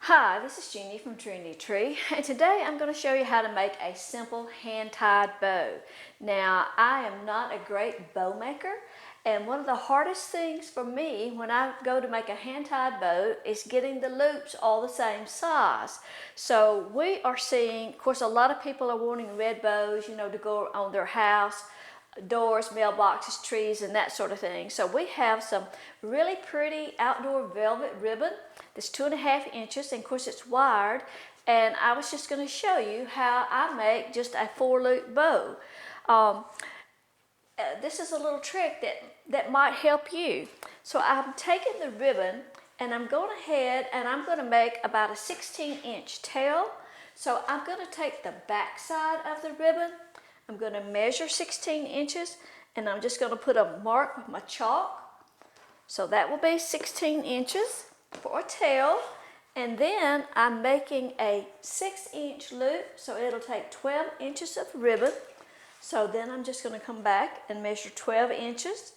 Hi, this is Jeannie from Trendy Tree, and today I'm going to show you how to make a simple hand-tied bow. Now, I am not a great bow maker, and one of the hardest things for me when I go to make a hand-tied bow is getting the loops all the same size. So we are seeing, of course, a lot of people are wanting red bows, to go on their house, doors, mailboxes, trees, and that sort of thing. So we have some really pretty outdoor velvet ribbon that's 2.5 inches, and of course it's wired, and I was just going to show you how I make just a 4-loop bow. This is a little trick that might help you. So I'm taking the ribbon and I'm going ahead and I'm going to make about a 16-inch tail. So I'm going to take the back side of the ribbon, I'm going to measure 16 inches, and I'm just going to put a mark with my chalk. So that will be 16 inches for a tail. And then I'm making a 6-inch loop, so it'll take 12 inches of ribbon. So then I'm just going to come back and measure 12 inches.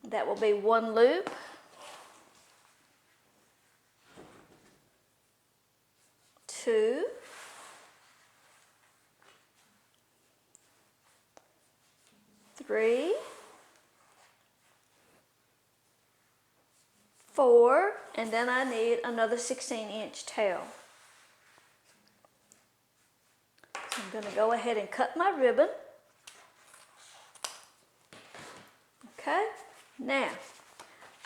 That will be one loop. Two. 3, 4, and then I need another 16-inch tail. So I'm going to go ahead and cut my ribbon. Okay, now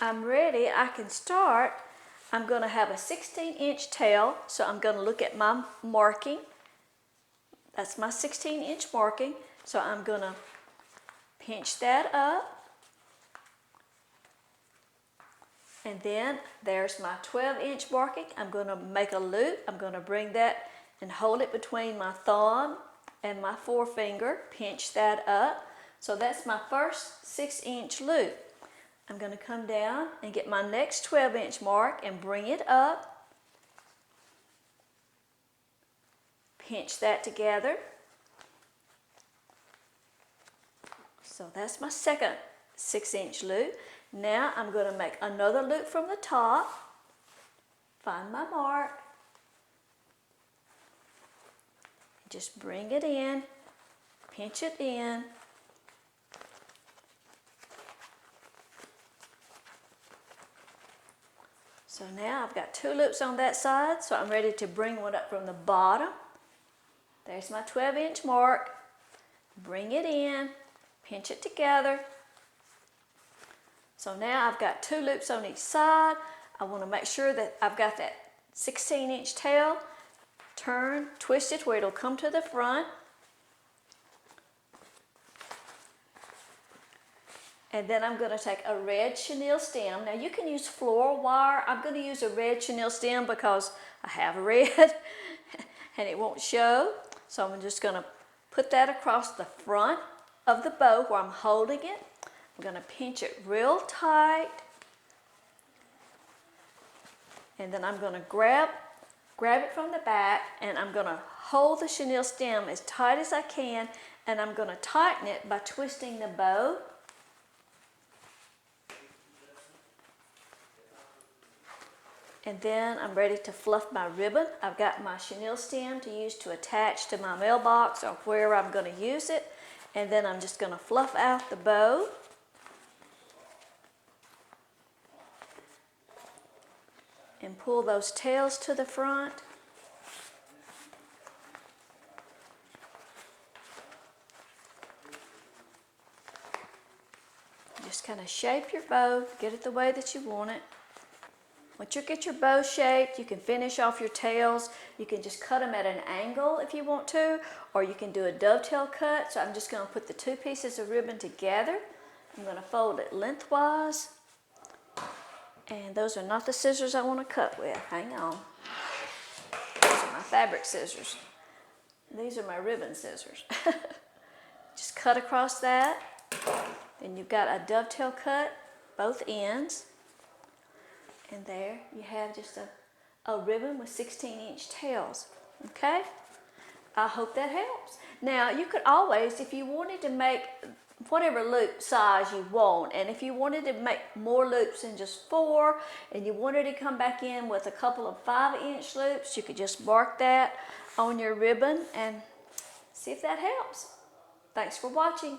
I'm ready. I can start. I'm going to have a 16-inch tail, so I'm going to look at my marking. That's my 16-inch marking, so I'm going to pinch that up, and then there's my 12-inch marking. I'm going to make a loop. I'm going to bring that and hold it between my thumb and my forefinger, pinch that up. So that's my first 6-inch loop. I'm going to come down and get my next 12-inch mark and bring it up, pinch that together. So that's my second 6-inch loop. Now I'm going to make another loop from the top, find my mark, just bring it in, pinch it in. So now I've got 2 loops on that side, so I'm ready to bring one up from the bottom. There's my 12-inch mark, bring it in, pinch it together. So now I've got 2 loops on each side. I want to make sure that I've got that 16-inch tail. Turn, twist it where it'll come to the front. And then I'm going to take a red chenille stem. Now you can use floral wire. I'm going to use a red chenille stem because I have red and it won't show. So I'm just going to put that across the front of the bow where I'm holding it. I'm going to pinch it real tight, and then I'm going to grab it from the back, and I'm going to hold the chenille stem as tight as I can, and I'm going to tighten it by twisting the bow. And then I'm ready to fluff my ribbon. I've got my chenille stem to use to attach to my mailbox or wherever I'm going to use it. And then I'm just going to fluff out the bow. And pull those tails to the front. Just kind of shape your bow, get it the way that you want it. Once you get your bow shaped, you can finish off your tails. You can just cut them at an angle if you want to, or you can do a dovetail cut. So I'm just going to put the 2 pieces of ribbon together. I'm going to fold it lengthwise. And those are not the scissors I want to cut with. Hang on. Those are my fabric scissors. These are my ribbon scissors. Just cut across that. Then you've got a dovetail cut, both ends. And there you have just a ribbon with 16-inch tails. Okay? I hope that helps. Now you could always, if you wanted to make whatever loop size you want, and if you wanted to make more loops than just 4, and you wanted to come back in with a couple of 5-inch loops, you could just mark that on your ribbon and see if that helps. Thanks for watching.